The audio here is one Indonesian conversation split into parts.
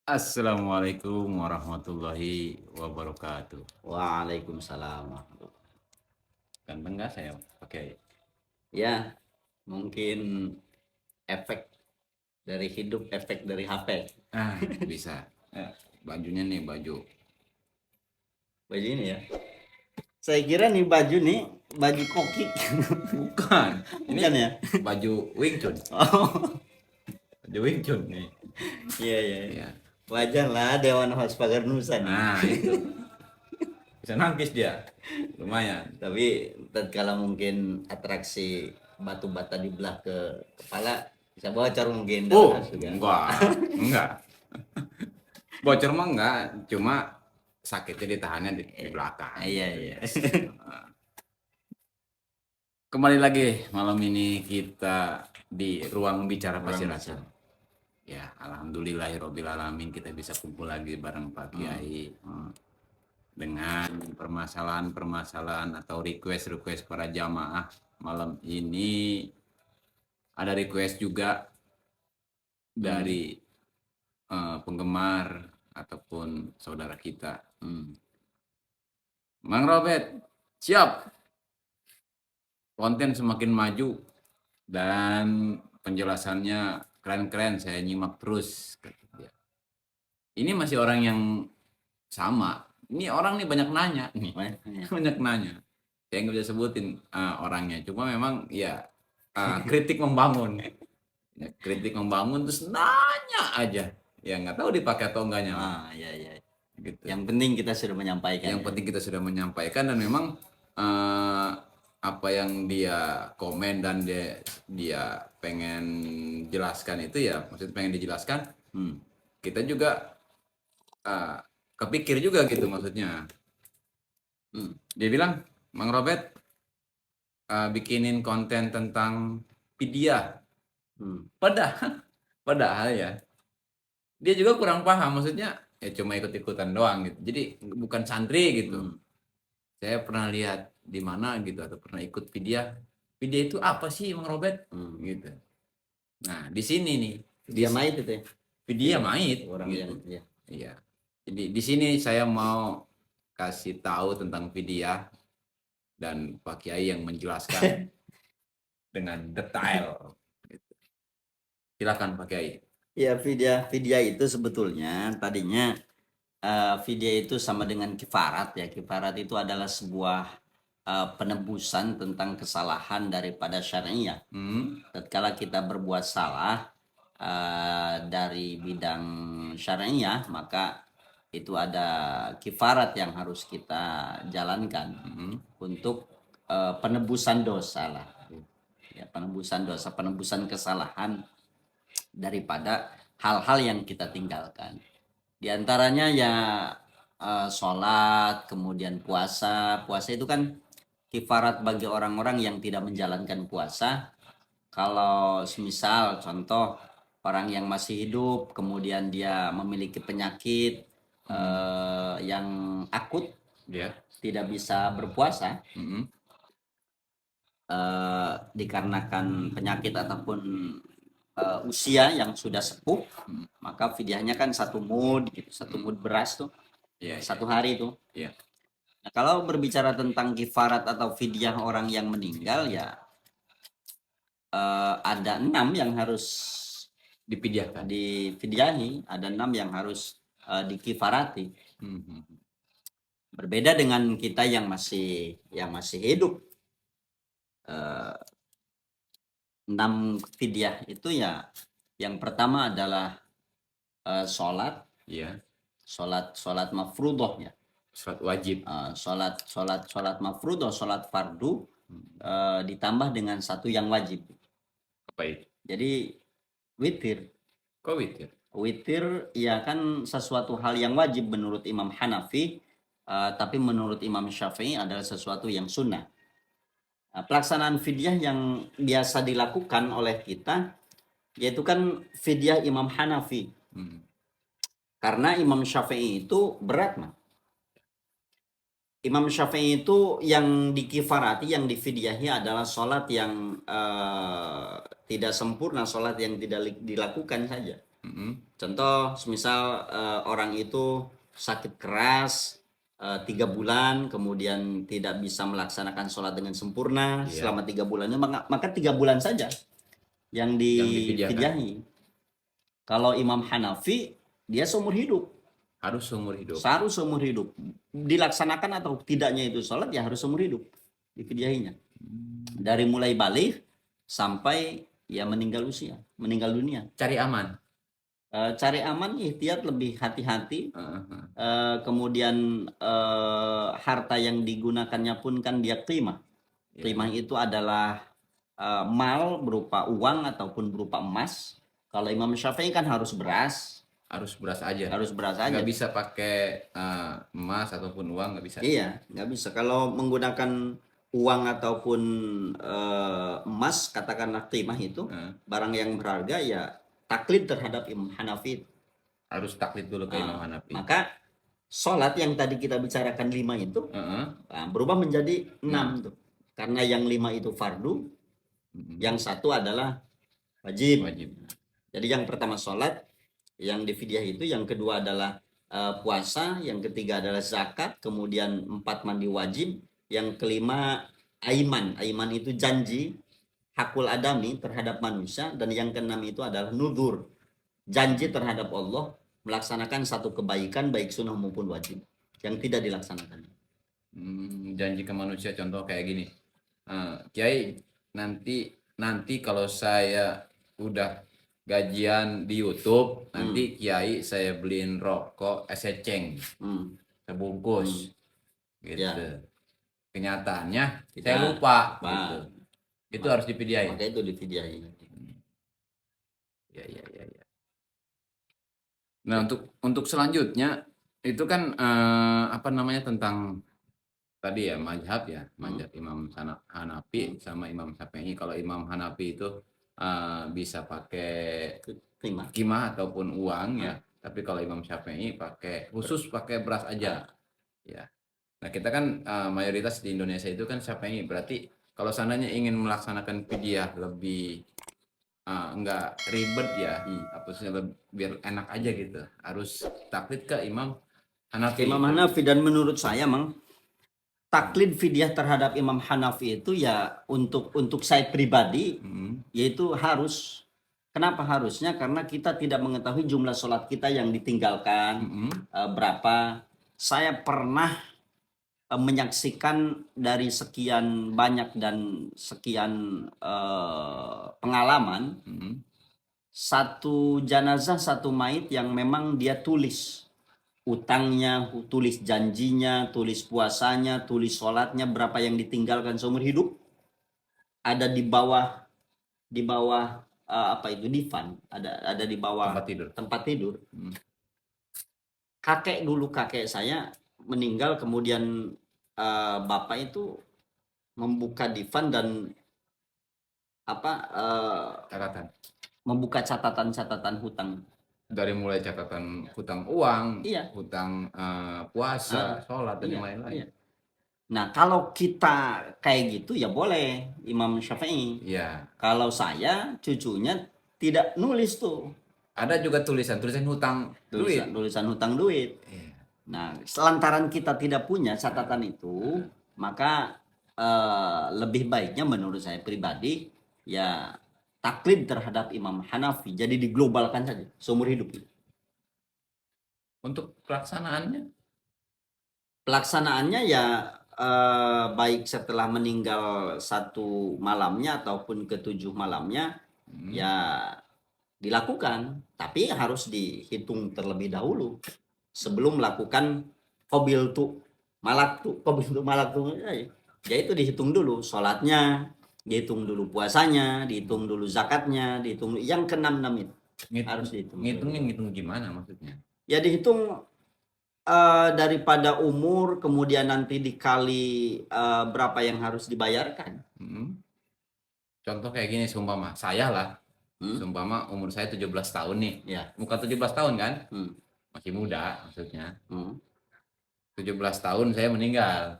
Assalamualaikum warahmatullahi wabarakatuh. Waalaikumsalam. Ganteng nggak saya pakai? Ya, mungkin efek dari hidup, efek dari HP. Bisa. Bajunya nih baju. Baju ini ya. Saya kira nih baju nih, baju koki. Bukan. Ini Bukan ya? baju Wing Chun. Oh, Baju Wing Chun nih. iya, iya. Ya. Wajar lah Dewan Host Pagar Nusa nih. Itu. Bisa nangkis dia. Lumayan. Tapi tatkala mungkin atraksi batu bata dibelah ke kepala, bisa bocor mungkin Dewan Host juga. Enggak. Bocor mah enggak, cuma sakitnya ditahannya di belakang. Iya, iya. Kembali lagi malam ini kita di ruang bicara Ruang Pasirasan. Ya, alhamdulillahirobbilalamin kita bisa kumpul lagi bareng Pak Kiai dengan permasalahan-permasalahan atau request para jamaah. Malam ini ada request juga dari penggemar ataupun saudara kita. Mang Robert, siap. Konten semakin maju dan penjelasannya keren-keren, saya nyimak terus. Ini masih orang yang sama. Ini orang nih banyak nanya nih. Banyak nanya. Saya nggak bisa sebutin orangnya. Cuma memang ya kritik membangun. Ya, kritik membangun terus nanya aja. Ya nggak tahu dipakai atau enggaknya. Iya, iya. Gitu. Yang penting kita sudah menyampaikan. Yang penting kita sudah menyampaikan dan memang apa yang dia komen dan dia pengen jelaskan itu ya maksudnya pengen dijelaskan. Kita juga kepikir juga gitu maksudnya. Dia bilang, Mang Robert bikinin konten tentang vidya. Padahal ya dia juga kurang paham, maksudnya ya cuma ikut-ikutan doang gitu. Jadi bukan santri gitu. Saya pernah lihat di mana gitu atau pernah ikut vidya. Vidya itu apa sih Mang Robert? Gitu. Nah, di sini nih. Vidya mait itu ya. Vidya mait Orang gitu. yang ya. Iya. Jadi di sini saya mau kasih tahu tentang vidya dan Pak Kiai yang menjelaskan dengan detail. Gitu. Silakan Pak Kiai. Ya, vidya itu sebetulnya tadinya vidya itu sama dengan kifarat ya. Kifarat itu adalah sebuah penebusan tentang kesalahan daripada syariah. Tatkala kita berbuat salah dari bidang syariah, maka itu ada kifarat yang harus kita jalankan untuk penebusan dosa lah. Ya, penebusan dosa, penebusan kesalahan daripada hal-hal yang kita tinggalkan. Di antaranya ya sholat, kemudian puasa. Puasa itu kan kifarat bagi orang-orang yang tidak menjalankan puasa. Kalau semisal contoh orang yang masih hidup, kemudian dia memiliki penyakit yang akut, tidak bisa berpuasa, dikarenakan penyakit ataupun usia yang sudah sepuh, maka fidyahnya kan satu mud gitu, satu mud beras tuh, satu hari tuh. Nah, kalau berbicara tentang kifarat atau fidyah orang yang meninggal ya ada 6 yang harus difidyahi, ada 6 yang harus dikifarati. Berbeda dengan kita yang masih hidup. 6 fidyah itu ya, yang pertama adalah sholat, sholat mafruḍoh ya, sholat wajib, sholat mafruḍoh, sholat fardu, ditambah dengan satu yang wajib. Apa itu? Jadi witir. Kok witir? Witir ya kan sesuatu hal yang wajib menurut Imam Hanafi, tapi menurut Imam Syafi'i adalah sesuatu yang sunnah. Pelaksanaan fidyah yang biasa dilakukan oleh kita yaitu kan fidyah Imam Hanafi. Karena Imam Syafi'i itu berat, mah. Imam Syafi'i itu yang dikifarati, yang difidyahi adalah sholat yang tidak sempurna, sholat yang tidak dilakukan saja. Contoh, misal orang itu sakit keras 3 bulan, kemudian tidak bisa melaksanakan sholat dengan sempurna Iya. selama 3 bulannya, maka 3 bulan saja yang difidyahkan. difidyahi. Kalau Imam Hanafi, dia seumur hidup. Harus seumur hidup. Harus seumur hidup. Dilaksanakan atau tidaknya itu sholat, ya harus seumur hidup difidyahinya. Dari mulai balik sampai ya meninggal dunia. Cari aman. Cari aman, ihtiyat, lebih hati-hati. Heeh. Kemudian harta yang digunakannya pun kan dia qimah. Iya. Qimah itu adalah mal berupa uang ataupun berupa emas. Kalau Imam Syafi'i kan harus beras. Harus beras aja. Harus beras aja. Nggak bisa pakai emas ataupun uang, nggak bisa. Iya, nggak bisa. Kalau menggunakan uang ataupun emas, katakanlah qimah itu, barang yang berharga, ya taklid terhadap Imam Hanafi. Harus taklid dulu ke Imam Hanafi. Maka sholat yang tadi kita bicarakan 5 itu berubah menjadi 6 tuh. Karena yang 5 itu fardu, yang 1 adalah wajib. Jadi yang pertama sholat, yang difidyah itu, yang kedua adalah puasa, yang ketiga adalah zakat, kemudian 4 mandi wajib, yang kelima aiman. Aiman itu janji hakul adami terhadap manusia, dan yang keenam itu adalah nudzur, janji terhadap Allah melaksanakan satu kebaikan baik sunnah maupun wajib yang tidak dilaksanakan. Janji ke manusia, contoh kayak gini, Kiai, nanti kalau saya udah gajian di YouTube, nanti Kiai saya beliin rokok eseceng sebungkus, gitu. Ya. Kenyataannya saya lupa, gitu. Itu harus difidyahin. Maka itu difidyahin. Ya. Nah, untuk selanjutnya itu kan apa namanya, tentang tadi ya mazhab Imam Hanafi sama Imam Syafi'i. Kalau Imam Hanafi itu bisa pakai qimah ataupun uang ya, tapi kalau Imam Syafi'i khusus pakai beras aja ya. Nah, kita kan mayoritas di Indonesia itu kan Syafi'i, berarti kalau seandainya ingin melaksanakan fidyah lebih enggak ribet ya, biar enak aja gitu, harus taklid ke Imam Hanafi. Imam Hanafi, dan menurut saya taklid fidyah terhadap Imam Hanafi itu ya untuk saya pribadi yaitu harus. Kenapa harusnya? Karena kita tidak mengetahui jumlah sholat kita yang ditinggalkan berapa. Saya pernah menyaksikan dari sekian banyak dan sekian pengalaman, satu jenazah, satu mayit yang memang dia tulis utangnya, tulis janjinya, tulis puasanya, tulis sholatnya, berapa yang ditinggalkan seumur hidup, ada di bawah apa itu, divan, ada di bawah tempat tidur. Kakek saya meninggal, kemudian bapak itu membuka divan dan membuka catatan hutang. Dari mulai catatan hutang uang, hutang puasa, sholat, dan lain-lain. Nah, kalau kita kayak gitu ya boleh, Imam Syafi'i. Kalau saya, cucunya, tidak nulis tuh. Ada juga tulisan hutang duit. Tulisan hutang duit. Nah, selantaran kita tidak punya catatan itu, maka lebih baiknya menurut saya pribadi ya taklid terhadap Imam Hanafi, jadi diglobalkan saja seumur hidup. Untuk pelaksanaannya ya baik setelah meninggal 1 malamnya ataupun ke-7 malamnya ya dilakukan, tapi harus dihitung terlebih dahulu sebelum melakukan qabil tu malak tu ya itu dihitung dulu sholatnya, dihitung dulu puasanya, dihitung dulu zakatnya, dihitung yang ke-6 itu harus dihitung. Ngitung gimana maksudnya? Ya dihitung daripada umur, kemudian nanti dikali berapa yang harus dibayarkan. Contoh kayak gini, seumpama saya lah, seumpama umur saya 17 tahun nih, bukan 17 tahun kan, masih muda maksudnya. 17 tahun saya meninggal.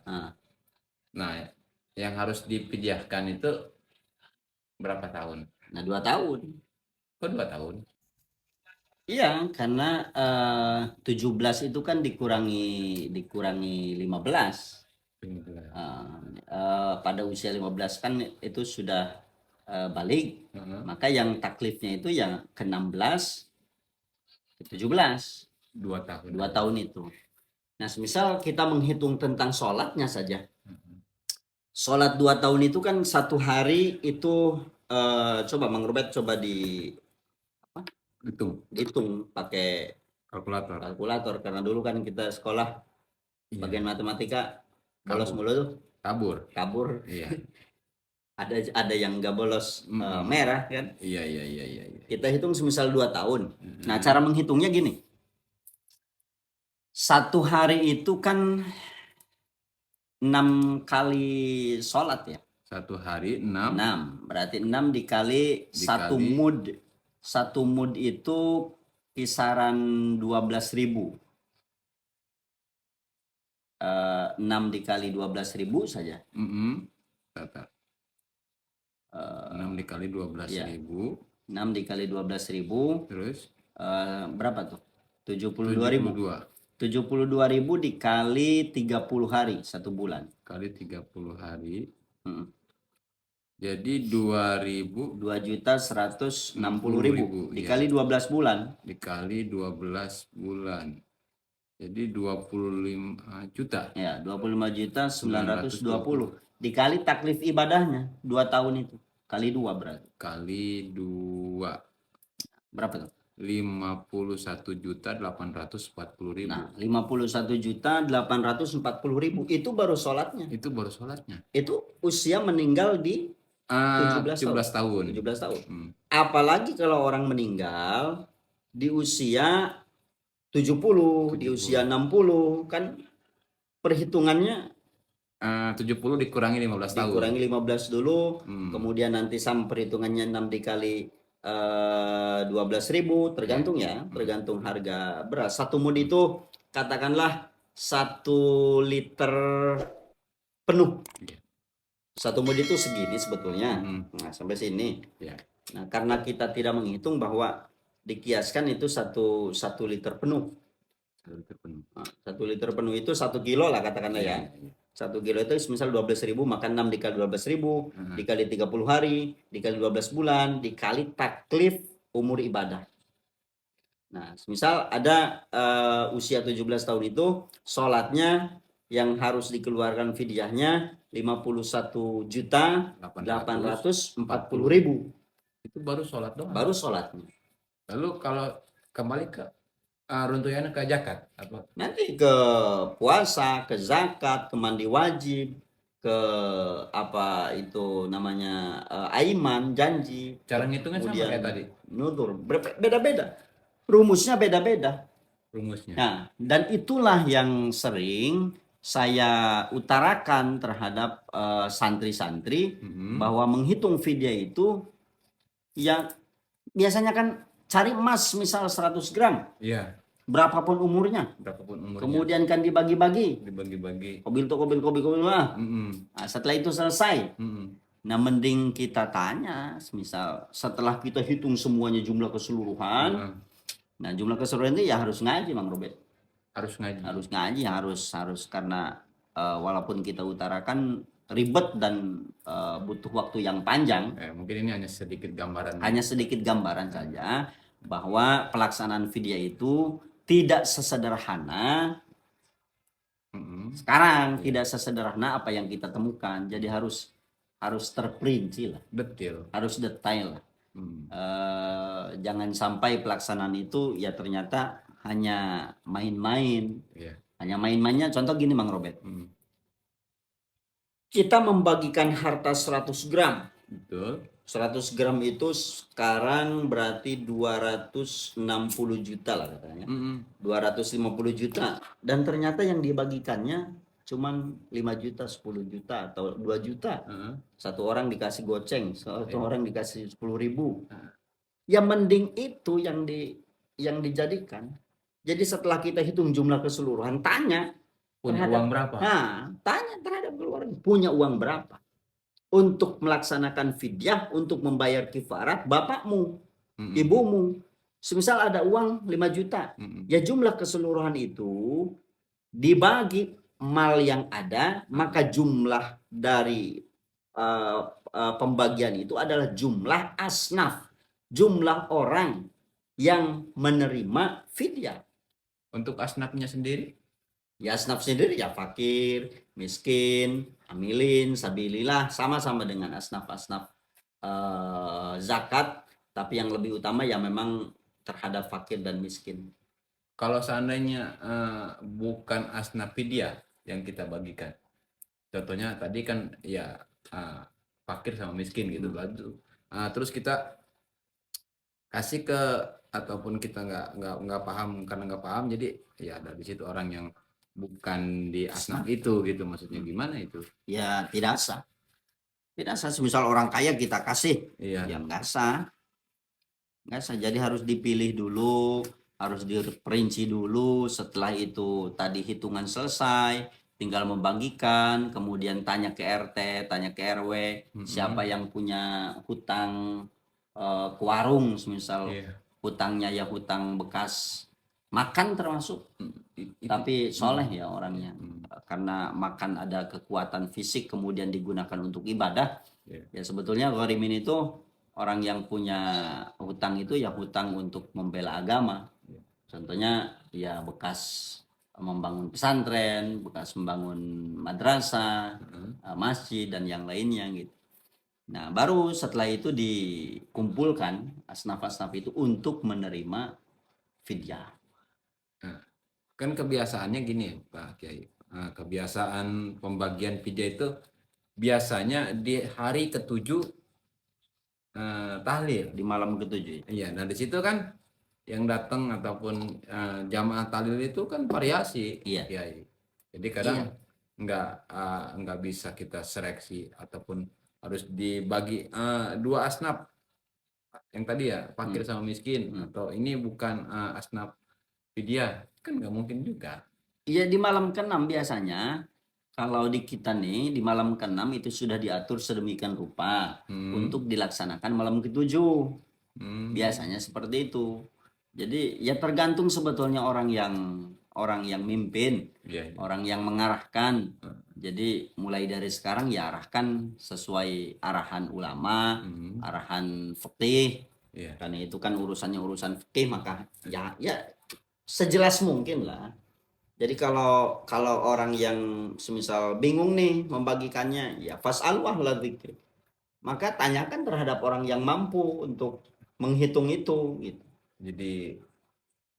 Nah, yang harus difidyahkan itu berapa tahun? Nah, 2 tahun. Kok 2 tahun? Iya, karena 17 itu kan dikurangi 15. Pada usia 15 kan itu sudah balik. Maka yang taklifnya itu yang ke-16, ke-17, 2 tahun. 2 tahun itu. Nah, semisal kita menghitung tentang sholatnya saja. Sholat 2 tahun itu kan satu hari itu coba Mang Robert coba dihitung pakai kalkulator karena dulu kan kita sekolah bagian matematika bolos mulu tuh. Kabur. Iya. Ada yang nggak bolos merah kan. Iya. Kita hitung semisal 2 tahun. Nah, cara menghitungnya gini. Satu hari itu kan 6 kali sholat ya. Satu hari 6. 6. Berarti 6 dikali 1 mud. 1 mud itu kisaran 12.000. 6 dikali 12.000 saja. 6 dikali 12.000. 6 dikali 12.000. Terus berapa tuh? 72.000. 72.000 dikali 30 hari 1 bulan. Kali 30 hari. Jadi 2.000. 2.160.000 dikali 12 bulan. Dikali 12 bulan. Jadi 25 juta. Ya, 25.920 dikali taklif ibadahnya 2 tahun itu. Kali 2 berarti. Kali 2. Berapa tuh? 51.840.000. Nah, 51.840.000 itu baru sholatnya. Itu usia meninggal di 17 tahun. 17 tahun. Apalagi kalau orang meninggal di usia 70, di usia 60 kan perhitungannya 70 dikurangi 15 tahun. Dikurangi 15 dulu, kemudian nanti sama perhitungannya 6 dikali 12.000 tergantung ya, tergantung harga beras. 1 mud itu katakanlah 1 liter penuh. 1 mud itu segini sebetulnya. Nah, sampai sini. Nah, karena kita tidak menghitung bahwa dikiaskan itu 1 liter penuh. 1 liter penuh itu 1 kilo lah katakanlah ya. 1 kilo itu misal 12.000, maka 6 dikali 12.000 dikali 30 hari dikali 12 bulan dikali taklif umur ibadah. Nah, misal ada usia 17 tahun itu sholatnya yang harus dikeluarkan fidyahnya 51.840.000. Itu baru sholat doang. Baru sholatnya. Lalu kalau kembali ke runtuhannya ke zakat apa? Nanti ke puasa, ke zakat, ke mandi wajib, ke apa itu namanya aiman, janji. Cara ngitungnya sama kayak tadi. Nutur, beda-beda. Rumusnya beda-beda. Nah, dan itulah yang sering saya utarakan terhadap santri-santri bahwa menghitung fidyah itu yang biasanya kan cari emas misal 100 gram. Iya. Berapapun umurnya. Kemudian kan dibagi-bagi. Kobil lah. Nah, setelah itu selesai. Nah, mending kita tanya, misal setelah kita hitung semuanya jumlah keseluruhan. Nah, jumlah keseluruhan itu ya harus ngaji, Mang Robert. Harus ngaji, harus karena walaupun kita utarakan ribet dan butuh waktu yang panjang. Mungkin ini hanya sedikit gambaran. Hanya sedikit gambaran saja bahwa pelaksanaan fidyah itu tidak sesederhana sekarang, tidak sesederhana apa yang kita temukan. Jadi harus terperinci lah, harus detail lah. Jangan sampai pelaksanaan itu ya ternyata hanya main-main. Hanya main-mainnya. Contoh gini, Mang Robert. Kita membagikan harta 100 gram. Betul. 100 gram itu sekarang berarti 260 juta lah katanya. 250 juta. Dan ternyata yang dibagikannya cuman 5 juta, 10 juta atau 2 juta. Satu orang dikasih goceng, satu orang dikasih 10.000. Ya mending itu yang dijadikan. Jadi setelah kita hitung jumlah keseluruhan, tanya punya uang berapa? Nah, tanya terhadap keluarga, punya uang berapa? Untuk melaksanakan fidyah, untuk membayar kifarat bapakmu, ibumu. Semisal ada uang 5 juta, Mm-mm. ya jumlah keseluruhan itu dibagi mal yang ada, maka jumlah dari pembagian itu adalah jumlah asnaf, jumlah orang yang menerima fidyah. Untuk asnafnya sendiri, Ya asnaf sendiri ya fakir, miskin, amilin, sabilillah, sama-sama dengan asnaf-asnaf zakat, tapi yang lebih utama ya memang terhadap fakir dan miskin. kalau seandainya bukan asnaf fidyah yang kita bagikan, contohnya tadi kan ya eh, fakir sama miskin gitu, terus kita kasih ke, ataupun kita nggak paham karena nggak paham, jadi ya ada di situ orang yang bukan di asnaf itu gitu, maksudnya gimana itu? Ya tidak sah. Tidak sah, semisal orang kaya kita kasih, Iya. ya nggak sah. Nggak sah, jadi harus dipilih dulu, harus diperinci dulu, setelah itu tadi hitungan selesai, tinggal membagikan, kemudian tanya ke RT, tanya ke RW, siapa yang punya hutang ke warung, semisal Iya. hutangnya ya hutang bekas makan termasuk, tapi soleh ya orangnya. Karena makan ada kekuatan fisik kemudian digunakan untuk ibadah, Iya. ya sebetulnya gharimin itu orang yang punya hutang itu ya hutang untuk membela agama. Contohnya ya bekas membangun pesantren, bekas membangun madrasah, masjid dan yang lainnya gitu. Nah, baru setelah itu dikumpulkan asnaf-asnaf itu untuk menerima fidyah. Nah, kan kebiasaannya gini ya Pak Kiai. Kebiasaan pembagian fidyah itu biasanya di hari ketujuh tahlil. Di malam ketujuh. Iya, nah di situ kan yang datang ataupun jamaah tahlil itu kan variasi, Iya. Kiai. Jadi kadang Iya. nggak bisa kita seleksi ataupun harus dibagi dua asnaf yang tadi ya fakir sama miskin, atau ini bukan asnaf fidyah, kan nggak mungkin juga. Iya, di malam ke-6 biasanya, kalau di kita nih di malam ke-6 itu sudah diatur sedemikian rupa untuk dilaksanakan malam ke-7. Biasanya seperti itu. Jadi ya tergantung sebetulnya orang yang mimpin, Iya, iya. orang yang mengarahkan. Jadi mulai dari sekarang ya arahkan sesuai arahan ulama, arahan fikih. Iya. Karena itu kan urusannya urusan fikih, maka ya sejelas mungkin lah. Jadi kalau orang yang semisal bingung nih membagikannya, ya fas'alu ahla dzikri. Maka tanyakan terhadap orang yang mampu untuk menghitung itu gitu. Jadi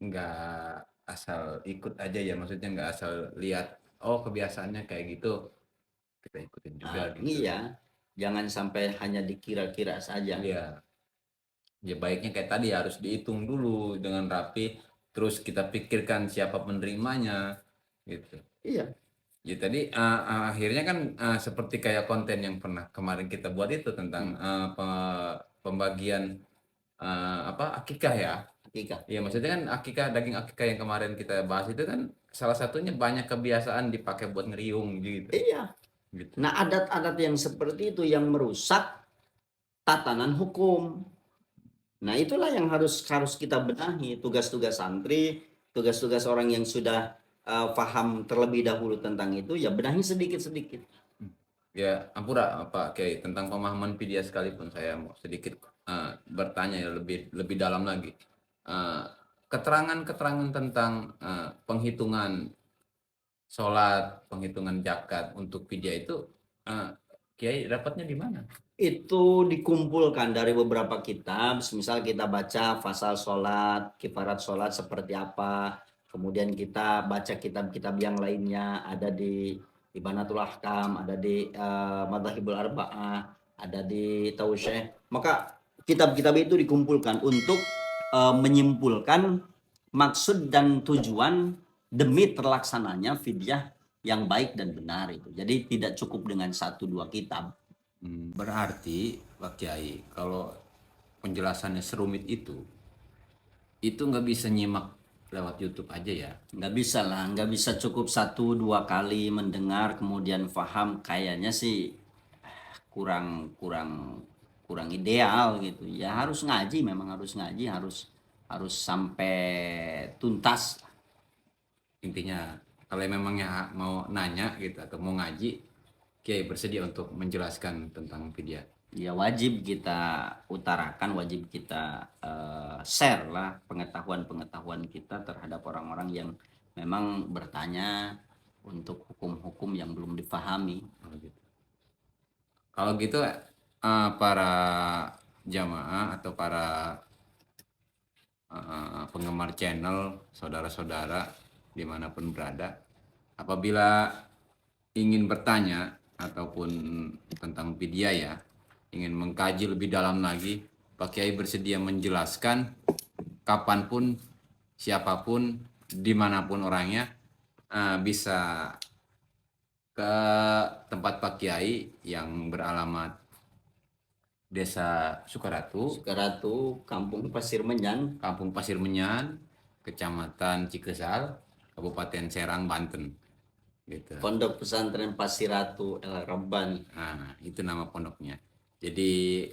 nggak asal ikut aja ya, maksudnya nggak asal lihat oh kebiasaannya kayak gitu kita ikutin juga gitu. Iya, jangan sampai hanya dikira-kira saja. Iya, ya baiknya kayak tadi harus dihitung dulu dengan rapi, terus kita pikirkan siapa penerimanya gitu. Iya. Ya tadi akhirnya kan seperti kayak konten yang pernah kemarin kita buat itu tentang pembagian apa akikah ya. Akikah. Iya, maksudnya kan akikah, daging akikah yang kemarin kita bahas itu kan salah satunya banyak kebiasaan dipakai buat ngeriung gitu. Iya. Gitu. Nah, adat-adat yang seperti itu yang merusak tatanan hukum. Nah, itulah yang harus kita benahi. Tugas-tugas santri, tugas-tugas orang yang sudah paham terlebih dahulu tentang itu, ya benahi sedikit-sedikit. Ya, ampura Pak Kiai, tentang pemahaman video sekalipun saya mau sedikit bertanya ya lebih dalam lagi. Keterangan-keterangan tentang penghitungan sholat, penghitungan zakat untuk video itu Kiai dapatnya di mana? Itu dikumpulkan dari beberapa kitab. Misal kita baca fasal sholat, kifarat sholat seperti apa, kemudian kita baca kitab-kitab yang lainnya, ada di Ibanatul Ahkam, ada di Madzhabul Arba'ah, ada di Tausyih. Maka kitab-kitab itu dikumpulkan untuk menyimpulkan maksud dan tujuan demi terlaksananya fidyah yang baik dan benar itu. Jadi tidak cukup dengan 1-2 kitab. Berarti Pak Kiai, kalau penjelasannya serumit itu nggak bisa nyimak lewat YouTube aja ya? Nggak bisa lah, nggak bisa cukup 1-2 kali mendengar kemudian paham. Kayaknya sih kurang ideal gitu ya. Harus ngaji, memang harus ngaji, harus harus sampai tuntas. Intinya kalau memangnya mau nanya gitu atau mau ngaji, Kiai bersedia untuk menjelaskan tentang vidya. Ya wajib kita utarakan, wajib kita share lah pengetahuan-pengetahuan kita terhadap orang-orang yang memang bertanya untuk hukum-hukum yang belum difahami. Kalau gitu para jamaah atau para penggemar channel, saudara-saudara dimanapun berada, apabila ingin bertanya ataupun tentang vidya ya, ingin mengkaji lebih dalam lagi, Pak Kiai bersedia menjelaskan kapanpun, siapapun, dimanapun orangnya bisa ke tempat Pak Kiai yang beralamat Desa Sukaratu, Kampung Pasir Menyan, Kampung Pasir Menyan, Kecamatan Cikesal, Kabupaten Serang, Banten. Gitu. Pondok Pesantren Pasir Ratu El Rabbani. Nah, itu nama pondoknya. Jadi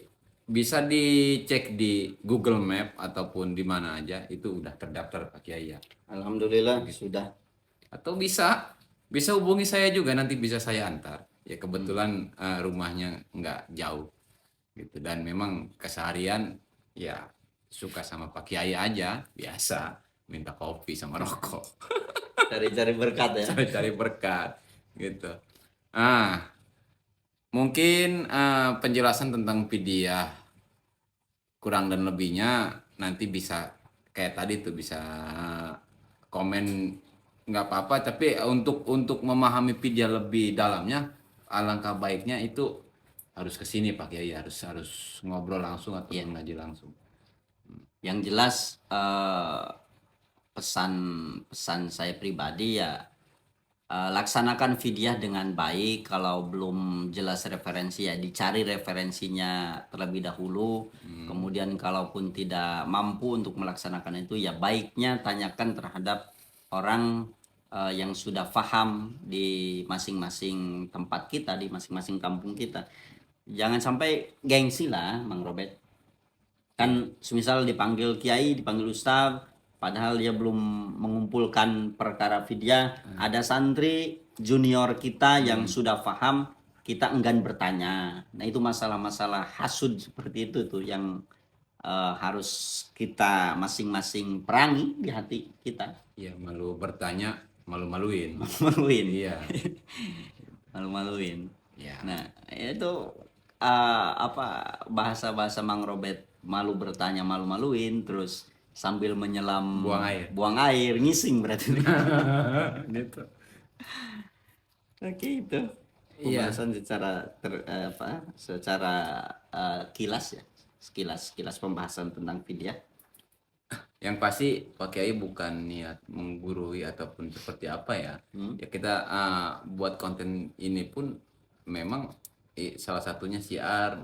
bisa dicek di Google Map ataupun di mana aja, itu udah terdaftar Pak Kiai ya. Alhamdulillah sudah. Atau bisa hubungi saya juga, nanti bisa saya antar. Ya kebetulan rumahnya nggak jauh gitu, dan memang keseharian ya suka sama Pak Kiai aja, biasa minta kopi sama rokok. Cari-cari berkat ya. Cari berkat gitu. Mungkin penjelasan tentang vidya kurang dan lebihnya nanti bisa kayak tadi tuh, bisa komen, nggak apa-apa, tapi untuk memahami vidya lebih dalamnya, alangkah baiknya itu harus kesini Pak Kiai, harus ngobrol langsung atau mengaji langsung. Yang jelas pesan saya pribadi ya, laksanakan fidyah dengan baik. Kalau belum jelas referensi ya dicari referensinya terlebih dahulu. Kemudian kalaupun tidak mampu untuk melaksanakan itu, ya baiknya tanyakan terhadap orang yang sudah paham di masing-masing tempat kita, di masing-masing kampung kita. Jangan sampai gengsi lah, Mang Robert. Kan semisal dipanggil kiai, dipanggil ustaz, padahal dia belum mengumpulkan perkara fidyah, ada santri junior kita yang sudah paham, kita enggan bertanya. Nah itu masalah-masalah hasud seperti itu tuh yang harus kita masing-masing perangi di hati kita. Ya, malu bertanya, malu-maluin. Malu-maluin. Iya. Malu-maluin. Ya. Nah itu bahasa-bahasa Mang Robert, malu bertanya, malu-maluin, terus sambil menyelam buang air ngising berarti. Gitu. Oke, itu pembahasan secara kilas ya, sekilas pembahasan tentang fidyah. Yang pasti Pak Kiai bukan niat menggurui ataupun seperti apa ya. Ya kita buat konten ini pun memang salah satunya syiar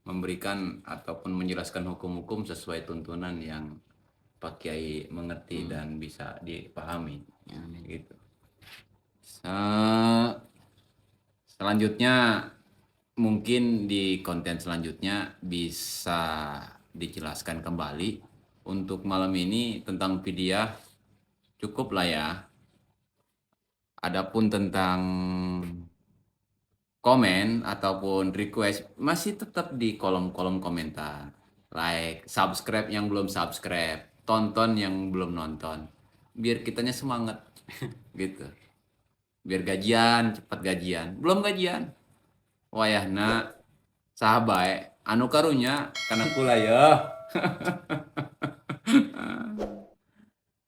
memberikan ataupun menjelaskan hukum-hukum sesuai tuntunan yang Pak Kiai mengerti dan bisa dipahami. Gitu. Selanjutnya mungkin di konten selanjutnya bisa dijelaskan kembali. Untuk malam ini tentang vidya cukup lah ya. Adapun tentang komen ataupun request masih tetap di kolom-kolom komentar. Like, subscribe yang belum subscribe, tonton yang belum nonton. Biar kitanya semangat gitu. Biar gajian, cepat gajian. Belum gajian. Wayahna sahabat anu karunya kana kula ya.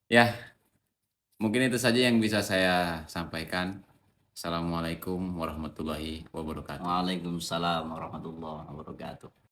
Ya, mungkin itu saja yang bisa saya sampaikan. Assalamualaikum warahmatullahi wabarakatuh. Waalaikumsalam warahmatullahi wabarakatuh.